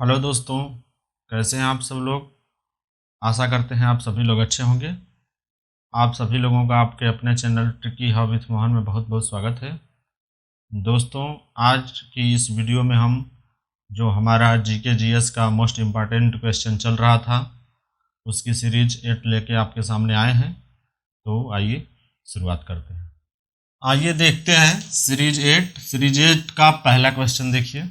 Hello दोस्तों, कैसे हैं आप सब लोग। आशा करते हैं आप सभी लोग अच्छे होंगे। आप सभी लोगों का आपके अपने channel tricky hob with Mohan में बहुत बहुत स्वागत है। दोस्तों, आज की इस वीडियो में हम जो हमारा जीके जीएस का मोस्ट इम्पॉर्टेंट क्वेश्चन चल रहा था उसकी सीरीज 8 लेके आपके सामने आए हैं। तो आइए शुरुआत करते हैं। आइए देखते हैं सीरीज 8 का पहला क्वेश्चन। देखिए,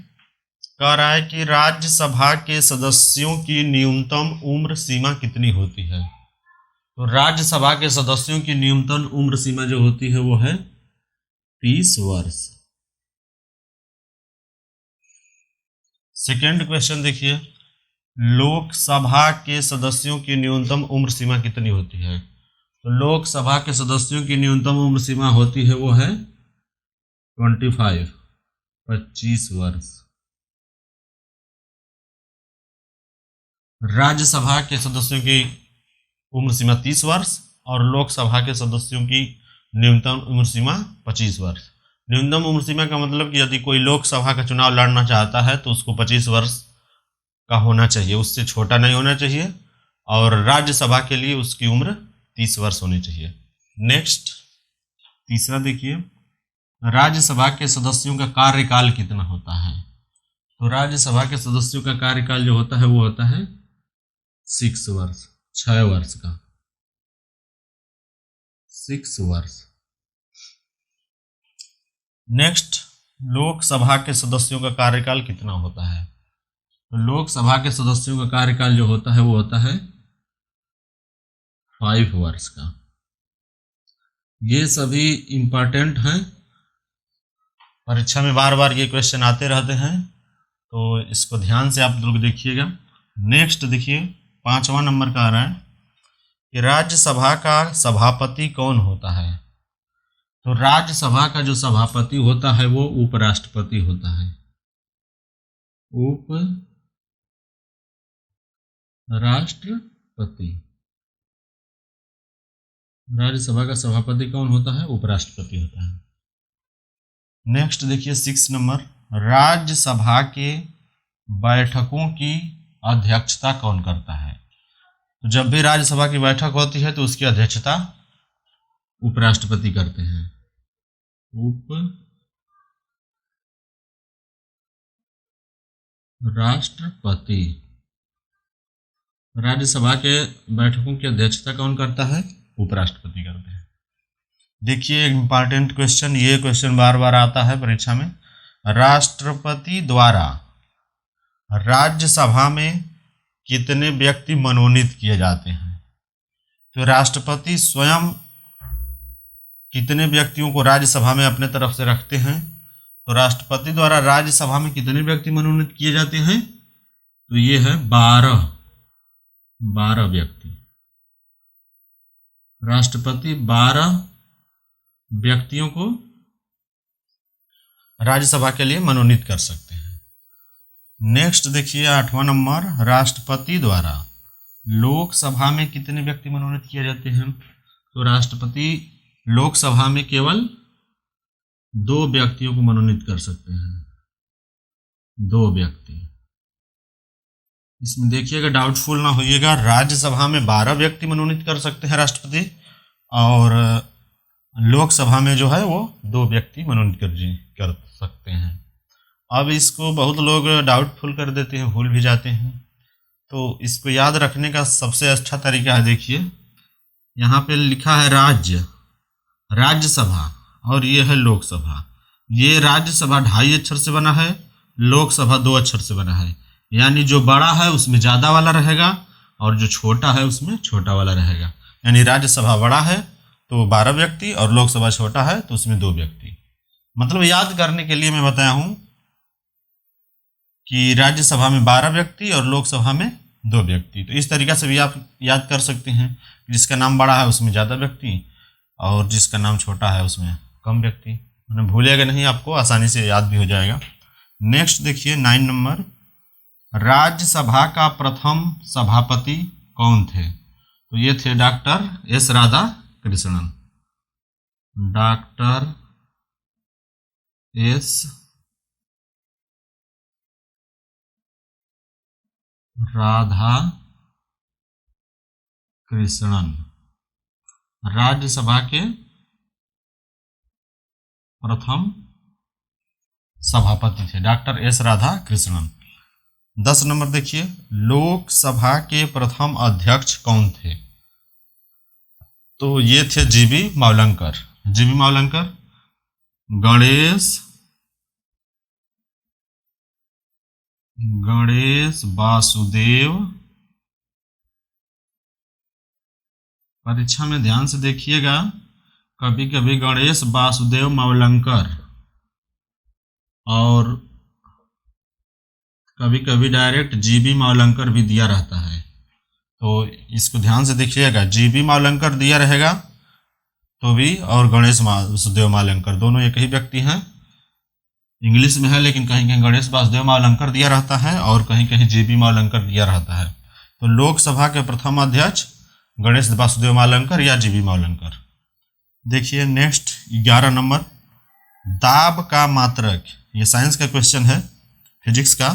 कह रहा है कि राज्यसभा के सदस्यों की न्यूनतम उम्र सीमा कितनी होती है। तो राज्यसभा के सदस्यों की न्यूनतम उम्र सीमा जो होती है वो है 30 वर्ष। सेकेंड क्वेश्चन देखिए, लोकसभा के सदस्यों की न्यूनतम उम्र सीमा कितनी होती है। तो लोकसभा के सदस्यों की न्यूनतम उम्र सीमा होती है वो है 25 वर्ष। राज्यसभा के सदस्यों की उम्र सीमा 30 वर्ष और लोकसभा के सदस्यों की न्यूनतम उम्र सीमा 25 वर्ष। न्यूनतम उम्र सीमा का मतलब कि यदि कोई लोकसभा का चुनाव लड़ना चाहता है तो उसको 25 वर्ष का होना चाहिए, उससे छोटा नहीं होना चाहिए। और राज्यसभा के लिए उसकी उम्र 30 वर्ष होनी चाहिए। नेक्स्ट, तीसरा देखिए, राज्यसभा के सदस्यों का कार्यकाल कितना होता है। तो राज्यसभा के सदस्यों का कार्यकाल जो होता है वो होता है 6 वर्ष, 6 वर्ष का, 6 वर्ष। नेक्स्ट, लोकसभा के सदस्यों का कार्यकाल कितना होता है। तो लोकसभा के सदस्यों का कार्यकाल जो होता है वो होता है 5 वर्ष का। ये सभी इंपॉर्टेंट हैं, परीक्षा में बार बार ये क्वेश्चन आते रहते हैं, तो इसको ध्यान से आप लोग देखिएगा। नेक्स्ट देखिए, 5वां नंबर का आ रहा है कि राज्यसभा का सभापति कौन होता है। तो राज्यसभा का जो सभापति होता है वो उपराष्ट्रपति होता है। उपराष्ट्रपति। राज्यसभा का सभापति कौन होता है? उपराष्ट्रपति होता है। नेक्स्ट देखिए, 6 नंबर, राज्यसभा के बैठकों की अध्यक्षता कौन करता है। तो जब भी राज्यसभा की बैठक होती है तो उसकी अध्यक्षता उपराष्ट्रपति करते हैं। उपराष्ट्रपति। राज्यसभा के बैठकों की अध्यक्षता कौन करता है? उपराष्ट्रपति करते हैं। देखिए, इंपॉर्टेंट क्वेश्चन, ये क्वेश्चन बार बार आता है परीक्षा में। राष्ट्रपति द्वारा राज्यसभा में कितने व्यक्ति मनोनीत किए जाते हैं। तो राष्ट्रपति स्वयं कितने व्यक्तियों को राज्यसभा में अपने तरफ से रखते हैं। तो राष्ट्रपति द्वारा राज्यसभा में कितने व्यक्ति मनोनीत किए जाते हैं। तो ये है 12 व्यक्ति। राष्ट्रपति 12 व्यक्तियों को राज्यसभा के लिए मनोनीत कर सकते हैं। नेक्स्ट देखिए, 8वां नंबर, राष्ट्रपति द्वारा लोकसभा में कितने व्यक्ति मनोनीत किए जाते हैं। तो राष्ट्रपति लोकसभा में केवल 2 व्यक्तियों को मनोनीत कर सकते हैं, 2 व्यक्ति। इसमें देखिएगा, डाउटफुल ना होइएगा, राज्यसभा में 12 व्यक्ति मनोनीत कर सकते हैं राष्ट्रपति, और लोकसभा में जो है वो 2 व्यक्ति मनोनीत कर सकते हैं। अब इसको बहुत लोग डाउटफुल कर देते हैं, भूल भी जाते हैं। तो इसको याद रखने का सबसे अच्छा तरीका है, देखिए यहाँ पे लिखा है राज्यसभा और ये है लोकसभा। ये राज्यसभा 2.5 अक्षर से बना है, लोकसभा 2 अक्षर से बना है। यानी जो बड़ा है उसमें ज़्यादा वाला रहेगा और जो छोटा है उसमें छोटा वाला रहेगा। यानी राज्यसभा बड़ा है तो 12 व्यक्ति और लोकसभा छोटा है तो उसमें 2 व्यक्ति। मतलब याद करने के लिए मैं बताया हूँ कि राज्यसभा में 12 व्यक्ति और लोकसभा में 2 व्यक्ति। तो इस तरीक़ा से भी आप याद कर सकते हैं, जिसका नाम बड़ा है उसमें ज़्यादा व्यक्ति और जिसका नाम छोटा है उसमें कम व्यक्ति। मतलब भूलिएगा नहीं, आपको आसानी से याद भी हो जाएगा। नेक्स्ट देखिए, 9 नंबर, राज्यसभा का प्रथम सभापति कौन थे। तो ये थे doctor S Radhakrishnan. Doctor S Radha Krishnan Rajya Sabha के प्रथम सभापति थे, doctor S Radha Krishnan. 10 number देखिए, लोकसभा के प्रथम अध्यक्ष कौन थे? तो ये थे जीबी मावलंकर। जीबी मावलंकर, गणेश वासुदेव, परीक्षा में ध्यान से देखिएगा, कभी कभी गणेश वासुदेव मावलंकर और कभी कभी डायरेक्ट जीबी मावलंकर भी दिया रहता है, तो इसको ध्यान से देखिएगा। जीबी मावलंकर दिया रहेगा तो भी, और गणेश वासुदेव मावलंकर, दोनों एक ही व्यक्ति हैं। इंग्लिश में है लेकिन कहीं कहीं गणेश वासुदेव मावलंकर दिया रहता है और कहीं कहीं जीबी मावलंकर दिया रहता है। तो लोकसभा के प्रथम अध्यक्ष गणेश वासुदेव मावलंकर या जीबी मावलंकर। देखिए नेक्स्ट 11 नंबर, दाब का मात्रक, ये साइंस का क्वेश्चन है, फिजिक्स का।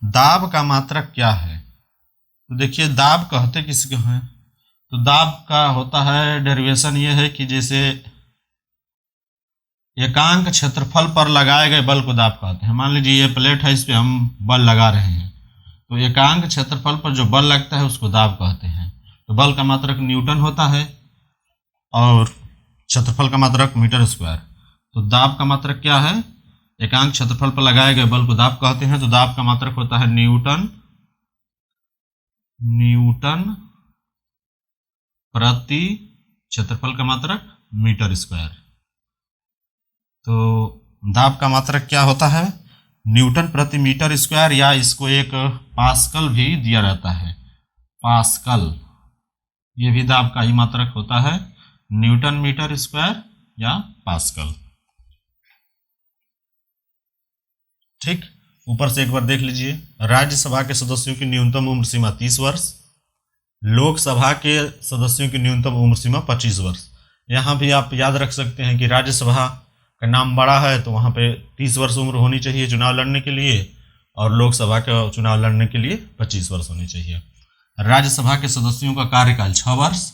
दाब का मात्रक क्या है? तो देखिए दाब कहते किसको हैं? तो दाब का होता है, डेरिवेशन ये है कि जैसे एकांक क्षेत्रफल पर लगाए गए बल को दाब कहते हैं। मान लीजिए ये प्लेट है, इस पे हम बल लगा रहे हैं, तो एकांक क्षेत्रफल पर जो बल लगता है उसको दाब कहते हैं। तो बल का मात्रक न्यूटन होता है और क्षेत्रफल का मात्रक मीटर स्क्वायर। तो दाब का मात्रक क्या है? एकांक क्षेत्रफल पर लगाए गए बल को दाब कहते हैं। तो दाब का मात्रक होता है न्यूटन प्रति क्षेत्रफल का मात्रक मीटर स्क्वायर। तो दाब का मात्रक क्या होता है? न्यूटन प्रति मीटर स्क्वायर, या इसको एक पास्कल भी दिया रहता है, पास्कल, ये भी दाब का ही मात्रक होता है, न्यूटन मीटर स्क्वायर या पास्कल। ठीक, ऊपर से एक बार देख लीजिए। राज्यसभा के सदस्यों की न्यूनतम उम्र सीमा 30 वर्ष, लोकसभा के सदस्यों की न्यूनतम उम्र सीमा 25 वर्ष। यहाँ भी आप याद रख सकते हैं कि राज्यसभा का नाम बड़ा है तो वहाँ पे 30 वर्ष उम्र होनी चाहिए चुनाव लड़ने के लिए, और लोकसभा का चुनाव लड़ने के लिए 25 वर्ष होनी चाहिए। राज्यसभा के सदस्यों का कार्यकाल 6 वर्ष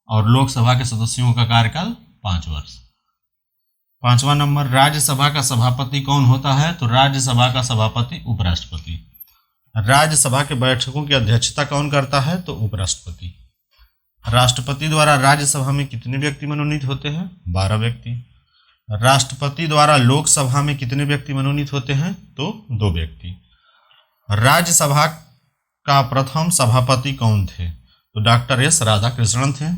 और लोकसभा के सदस्यों का कार्यकाल 5 वर्ष। 5वां नंबर, राज्यसभा का सभापति कौन होता है? तो राज्यसभा का सभापति उपराष्ट्रपति। राज्यसभा के बैठकों की अध्यक्षता कौन करता है? तो उपराष्ट्रपति। राष्ट्रपति द्वारा राज्यसभा में कितने व्यक्ति मनोनीत होते हैं? 12 व्यक्ति। राष्ट्रपति द्वारा लोकसभा में कितने व्यक्ति मनोनीत होते हैं? तो 2 व्यक्ति। राज्यसभा का प्रथम सभापति कौन थे? तो डॉक्टर एस राधा कृष्णन थे।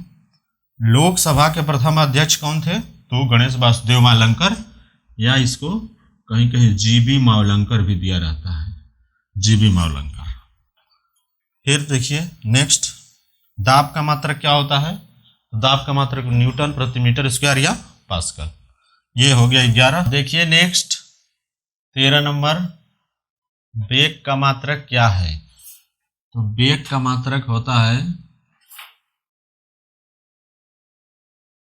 लोकसभा के प्रथम अध्यक्ष कौन थे? तो गणेश वासुदेव मावलंकर, या इसको कहीं कहीं जीबी मावलंकर भी दिया रहता है, जीबी मावलंकर। फिर देखिए नेक्स्ट, दाब का मात्रक क्या होता है? दाब का मात्रक न्यूटन प्रति मीटर स्क्वायर या पास्कल। ये हो गया 11। देखिए नेक्स्ट 13 नंबर, वेग का मात्रक क्या है? तो वेग का मात्रक होता है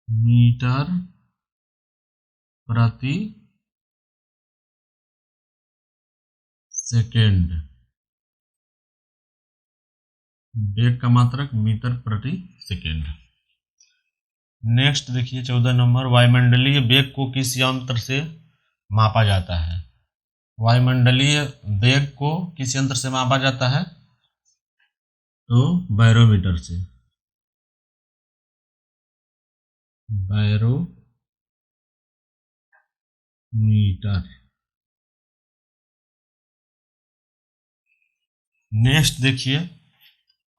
मीटर प्रति सेकेंड। वेग का मात्रक मीटर प्रति सेकेंड। नेक्स्ट देखिए 14 नंबर, वायुमंडलीय वेग को किस यंत्र से मापा जाता है? वायुमंडलीय वेग को किस यंत्र से मापा जाता है? तो बैरोमीटर से, बैरोमीटर। नेक्स्ट देखिए,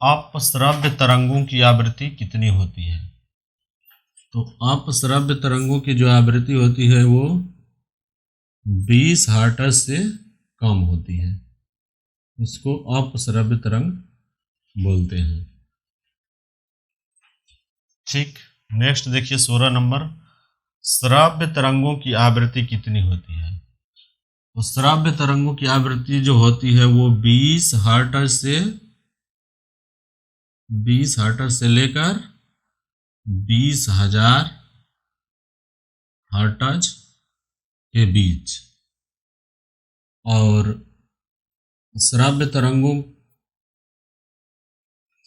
अपश्रव्य तरंगों की आवृत्ति कितनी होती है? तो अपश्रव्य तरंगों की जो आवृत्ति होती है वो 20 हर्ट्ज से कम होती है, इसको अपश्रव्य तरंग बोलते हैं। ठीक, नेक्स्ट देखिए 16 नंबर, श्रव्य तरंगों की आवृत्ति कितनी होती है? तो श्रव्य तरंगों की आवृत्ति जो होती है वो 20 हर्ट्ज से लेकर 20,000 हर्ट्ज के बीच। और श्रव्य तरंगों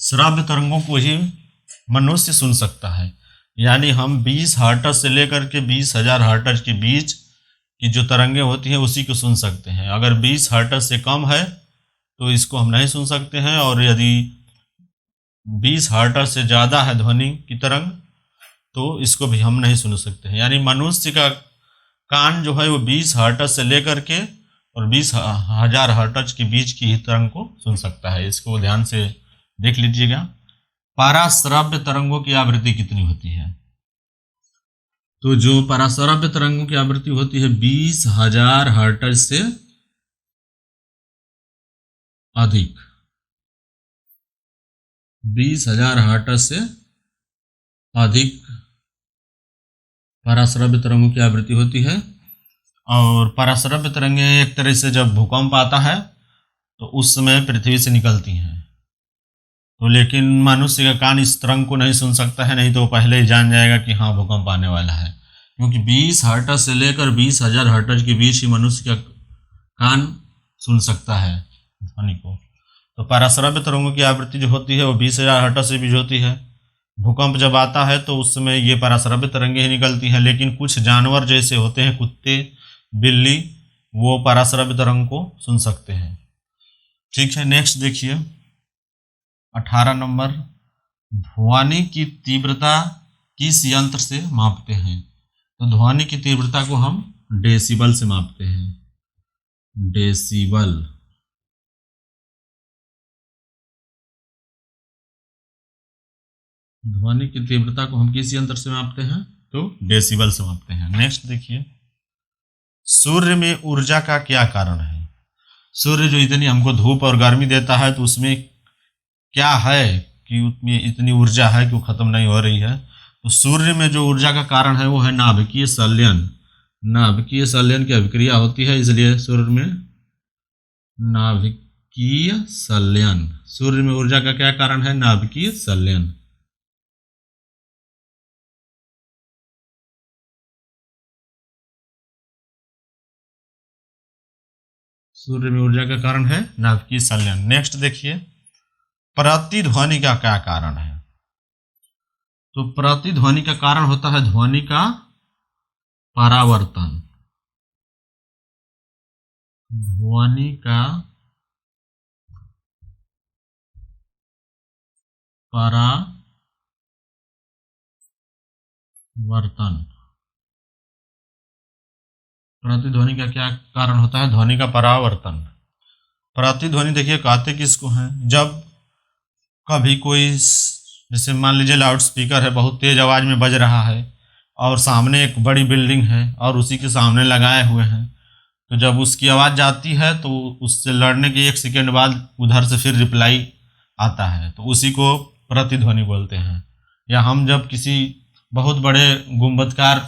श्रव्य तरंगों को ही मनुष्य सुन सकता है। यानी हम 20 हर्ट्ज से लेकर के 20,000 हर्ट्ज के बीच की जो तरंगें होती हैं उसी को सुन सकते हैं। अगर 20 हर्ट्ज से कम है तो इसको हम नहीं सुन सकते हैं, और यदि 20 हर्ट्ज से ज़्यादा है ध्वनि की तरंग तो इसको भी हम नहीं सुन सकते हैं। यानी मनुष्य का कान जो है वो 20 हर्ट्ज से लेकर के और 20,000 हर्ट्ज के बीच की ही तरंग को सुन सकता है। इसको ध्यान से देख लीजिएगा। पराश्रव्य तरंगों की आवृत्ति कितनी होती है? तो जो पराश्रव्य तरंगों की आवृत्ति होती है 20,000 हर्ट्ज से अधिक, 20,000 हर्ट्ज से अधिक पराश्रव्य तरंगों की आवृत्ति होती है। और पराश्रव्य तरंगें एक तरह से जब भूकंप आता है तो उस समय पृथ्वी से निकलती हैं। तो लेकिन मनुष्य का कान इस तरंग को नहीं सुन सकता है, नहीं तो वो पहले ही जान जाएगा कि हाँ भूकंप आने वाला है, क्योंकि 20 हर्ट्ज से लेकर 20,000 हर्ट्ज के बीच ही मनुष्य का कान सुन सकता है ध्वनि को। तो पराश्रव्य तरंगों की आवृत्ति जो होती है वो 20,000 हर्ट्ज से भी होती है। भूकंप जब आता है तो उस समय ये पराश्रव्य तरंगें ही निकलती हैं। लेकिन कुछ जानवर जैसे होते हैं, कुत्ते, बिल्ली, वो पराश्रव्य तरंग को सुन सकते हैं। ठीक है, नेक्स्ट देखिए 18 नंबर, ध्वनि की तीव्रता किस यंत्र से मापते हैं? तो ध्वनि की तीव्रता को हम डेसिबल से मापते हैं। डेसिबल। ध्वनि की तीव्रता को हम किस यंत्र से मापते हैं? तो डेसिबल से मापते हैं। नेक्स्ट देखिए, सूर्य में ऊर्जा का क्या कारण है? सूर्य जो इतनी हमको धूप और गर्मी देता है तो उसमें क्या है कि उसमें इतनी ऊर्जा है कि वो खत्म नहीं हो रही है? तो सूर्य में जो ऊर्जा का कारण है वो है नाभिकीय संलयन। नाभिकीय संलयन की अभिक्रिया होती है, इसलिए सूर्य में नाभिकीय संलयन। सूर्य में ऊर्जा का क्या कारण है? नाभिकीय संलयन। सूर्य में ऊर्जा का कारण है नाभिकीय संलयन। नेक्स्ट देखिए, प्रतिध्वनि का क्या कारण है? तो प्रतिध्वनि का कारण होता है ध्वनि का परावर्तन। ध्वनि का परावर्तन। प्रतिध्वनि का क्या कारण होता है? ध्वनि का परावर्तन। प्रतिध्वनि देखिए कहते किसको हैं? जब कभी कोई जैसे मान लीजिए लाउड स्पीकर है, बहुत तेज आवाज में बज रहा है और सामने एक बड़ी बिल्डिंग है और उसी के सामने लगाए हुए हैं, तो जब उसकी आवाज़ जाती है तो उससे लड़ने के 1 सेकेंड बाद उधर से फिर रिप्लाई आता है, तो उसी को प्रतिध्वनि बोलते हैं। या हम जब किसी बहुत बड़े गुंबदकार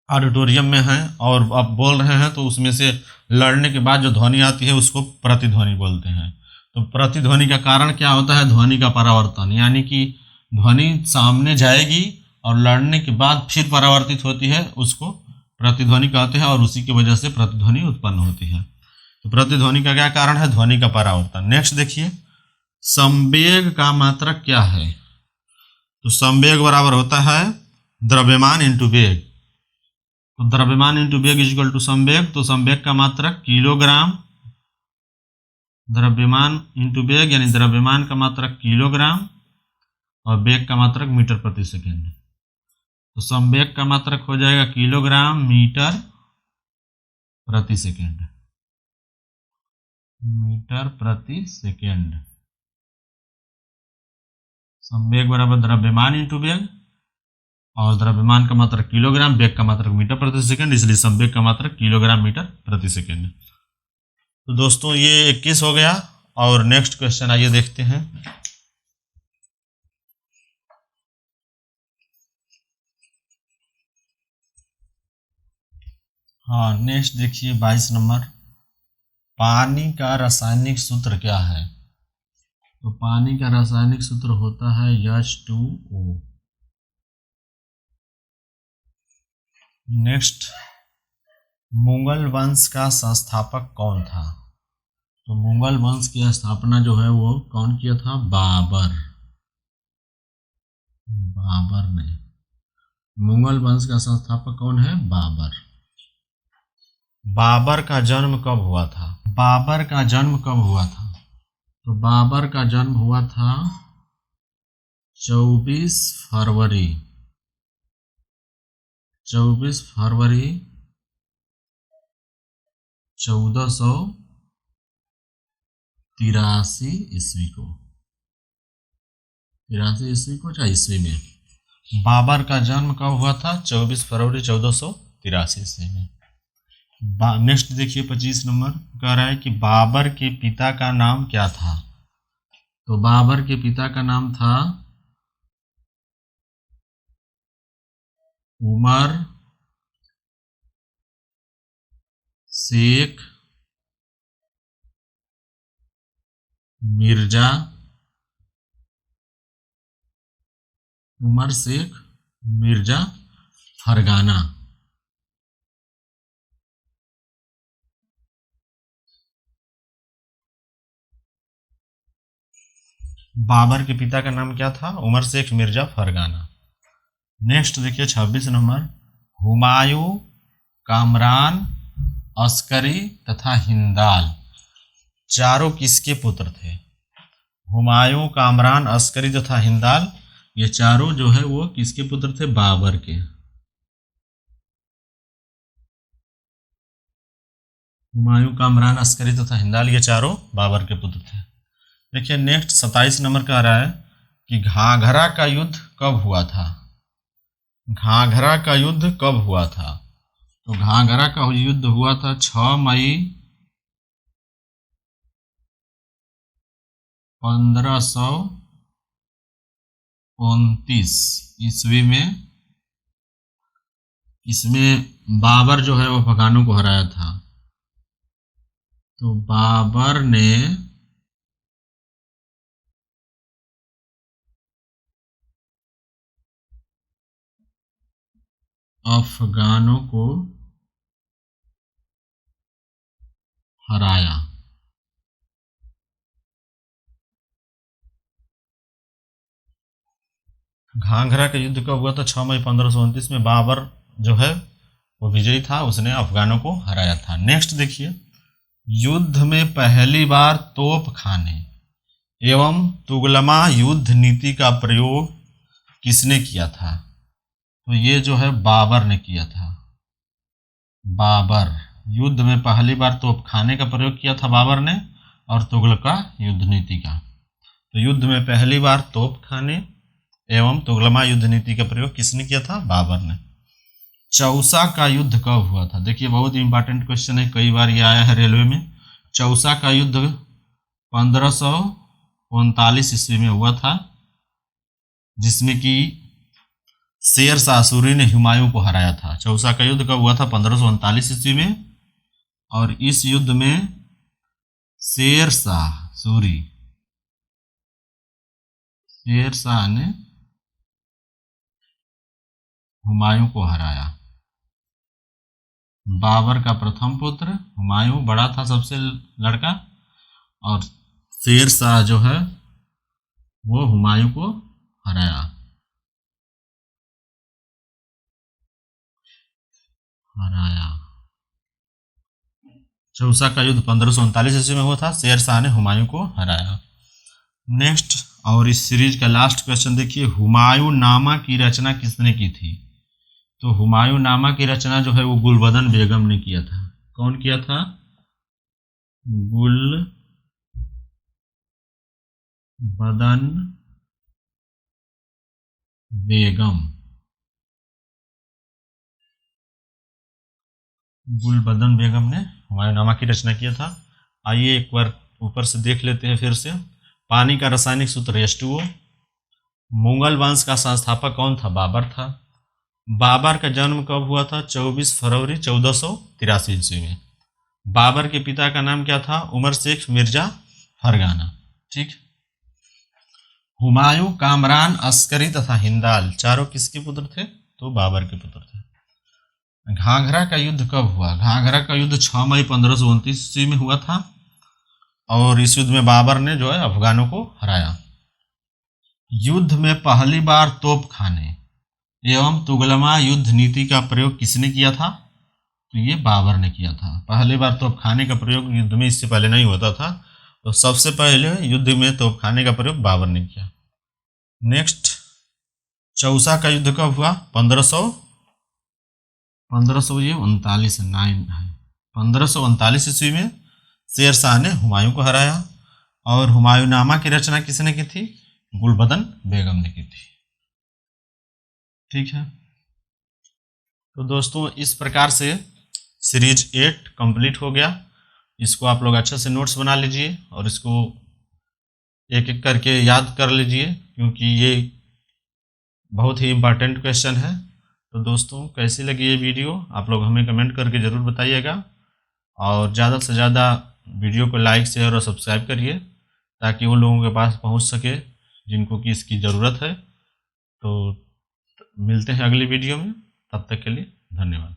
ऑडिटोरियम में हैं और आप बोल रहे हैं तो उसमें से लड़ने के बाद जो ध्वनि आती है उसको प्रतिध्वनि बोलते हैं। तो प्रतिध्वनि का कारण क्या होता है? ध्वनि का परावर्तन, यानी कि ध्वनि सामने जाएगी और लड़ने के बाद फिर परावर्तित होती है, उसको प्रतिध्वनि कहते हैं और उसी की वजह से प्रतिध्वनि उत्पन्न होती है। तो प्रतिध्वनि का क्या कारण है? ध्वनि का परावर्तन। नेक्स्ट देखिए, संवेग का मात्रक क्या है? तो संवेग बराबर होता है द्रव्यमान इंटू वेग। तो द्रव्यमान इंटू वेग इज इक्वल टू संवेग। तो संवेग का मात्रक किलोग्राम, द्रव्यमान इंटू वेग यानी द्रव्यमान का मात्रक किलोग्राम और वेग का मात्रक मीटर प्रति सेकेंड। तो संवेग का मात्रक हो जाएगा किलोग्राम मीटर प्रति सेकेंड। मीटर प्रति सेकेंड। संवेग बराबर द्रव्यमान इंटू वेग और द्रव्यमान का मात्रक किलोग्राम, वेग का मात्रक मीटर प्रति सेकेंड, इसलिए संवेग का मात्रक किलोग्राम मीटर प्रति सेकेंड। तो दोस्तों ये 21 हो गया। और नेक्स्ट क्वेश्चन आइए देखते हैं। हाँ, नेक्स्ट देखिए 22 नंबर, पानी का रासायनिक सूत्र क्या है? तो पानी का रासायनिक सूत्र होता है H2O। नेक्स्ट, मुगल वंश का संस्थापक कौन था? तो तो मुगल वंश की स्थापना जो है वो कौन किया था? बाबर। बाबर ने। मुगल वंश का संस्थापक कौन है? बाबर। बाबर का जन्म कब हुआ था? बाबर का जन्म कब हुआ था? तो बाबर का जन्म हुआ था 24 फरवरी 1483 ईस्वी को। 83 ईस्वी को या ईस्वी में? बाबर का जन्म कब हुआ था? 24 फरवरी 1483 ईस्वी में। नेक्स्ट देखिए 25 नंबर कह रहा है कि बाबर के पिता का नाम क्या था? तो बाबर के पिता का नाम था उमर शेख मिर्जा फरगाना। बाबर के पिता का नाम क्या था? उमर शेख मिर्जा फरगाना। नेक्स्ट देखिए 26 नंबर, हुमायूं, कामरान, अस्करी तथा हिंदाल चारों किसके पुत्र थे? हुमायूं, कामरान, अस्करी तथा हिंदाल ये चारों जो है वो किसके पुत्र थे? बाबर के। हुमायूं, कामरान, अस्करी तथा हिंदाल ये चारों बाबर के पुत्र थे। देखिए नेक्स्ट 27 नंबर का आ रहा है कि घाघरा का युद्ध कब हुआ था? घाघरा का युद्ध कब हुआ था? तो घाघरा का युद्ध हुआ था 6 मई 1529 ईस्वी में। इसमें बाबर जो है वो अफगानों को हराया था। तो बाबर ने अफगानों को हराया। घाघरा का युद्ध कब हुआ था? 6 मई 1529 में बाबर जो है वो विजयी था, उसने अफगानों को हराया था। नेक्स्ट देखिए, युद्ध में पहली बार तोप खाने एवं तुगलमा युद्ध नीति का प्रयोग किसने किया था? तो ये जो है बाबर ने किया था। बाबर युद्ध में पहली बार तोप खाने का प्रयोग किया था बाबर ने, और तुगलका युद्ध नीति का। तो युद्ध में पहली बार तोप खाने एवं तुगलमा युद्ध नीति का प्रयोग किसने किया था? बाबर ने। चौसा का युद्ध कब हुआ था? देखिए बहुत इंपॉर्टेंट क्वेश्चन है, कई बार ये आया है रेलवे में। चौसा का युद्ध 1539 ईस्वी में हुआ था, जिसमें कि शेर शाह सूरी ने हुमायूं को हराया था। चौसा का युद्ध कब हुआ था? 1539 ईस्वी में। और इस युद्ध में शेर शाह ने हुमायूं को हराया। बाबर का प्रथम पुत्र हुमायूं बड़ा था सबसे लड़का, और शेर शाह जो है वो हुमायूं को हराया। चौसा का युद्ध 1539 ईस्वी में हुआ था, शेर शाह ने हुमायूं को हराया। नेक्स्ट और इस सीरीज का लास्ट क्वेश्चन देखिए, हुमायूं नामा की रचना किसने की थी? तो हुमायूं नामा की रचना जो है वो गुलबदन बेगम ने किया था। कौन किया था? गुलबदन बेगम। गुलबदन बेगम ने हुमायूं नामा की रचना किया था। आइए एक बार ऊपर से देख लेते हैं फिर से। पानी का रासायनिक सूत्र H2O। मुगल वंश का संस्थापक कौन था? बाबर था। बाबर का जन्म कब हुआ था? 24 फरवरी 1483 ईस्वी में। बाबर के पिता का नाम क्या था? उमर शेख मिर्जा फरगाना। ठीक। हुमायूं, कामरान, अस्करी तथा हिंदाल चारों किसके पुत्र थे? तो बाबर के पुत्र थे। घाघरा का युद्ध कब हुआ? घाघरा का युद्ध 6 मई 1529 ईस्वी में हुआ था, और इस युद्ध में बाबर ने जो है अफगानों को हराया। युद्ध में पहली बार तोप खाने एवं तुगलमा युद्ध नीति का प्रयोग किसने किया था? तो ये बाबर ने किया था। पहली बार तोप खाने का प्रयोग युद्ध में इससे पहले नहीं होता था, तो सबसे पहले युद्ध में तोप खाने का प्रयोग बाबर ने किया। नेक्स्ट, चौसा का युद्ध कब हुआ? 1539 ईस्वी में शेर शाह ने हुमायूं को हराया। और हुमायूंनामा की रचना किसने की थी? गुलबदन बेगम ने की थी। ठीक है, तो दोस्तों इस प्रकार से सीरीज 8 कंप्लीट हो गया। इसको आप लोग अच्छे से नोट्स बना लीजिए और इसको एक एक करके याद कर लीजिए, क्योंकि ये बहुत ही इम्पॉर्टेंट क्वेश्चन है। तो दोस्तों कैसी लगी ये वीडियो आप लोग हमें कमेंट करके ज़रूर बताइएगा, और ज़्यादा से ज़्यादा वीडियो को लाइक शेयर और सब्सक्राइब करिए, ताकि वो लोगों के पास पहुंच सके जिनको कि इसकी ज़रूरत है। तो मिलते हैं अगली वीडियो में, तब तक के लिए धन्यवाद।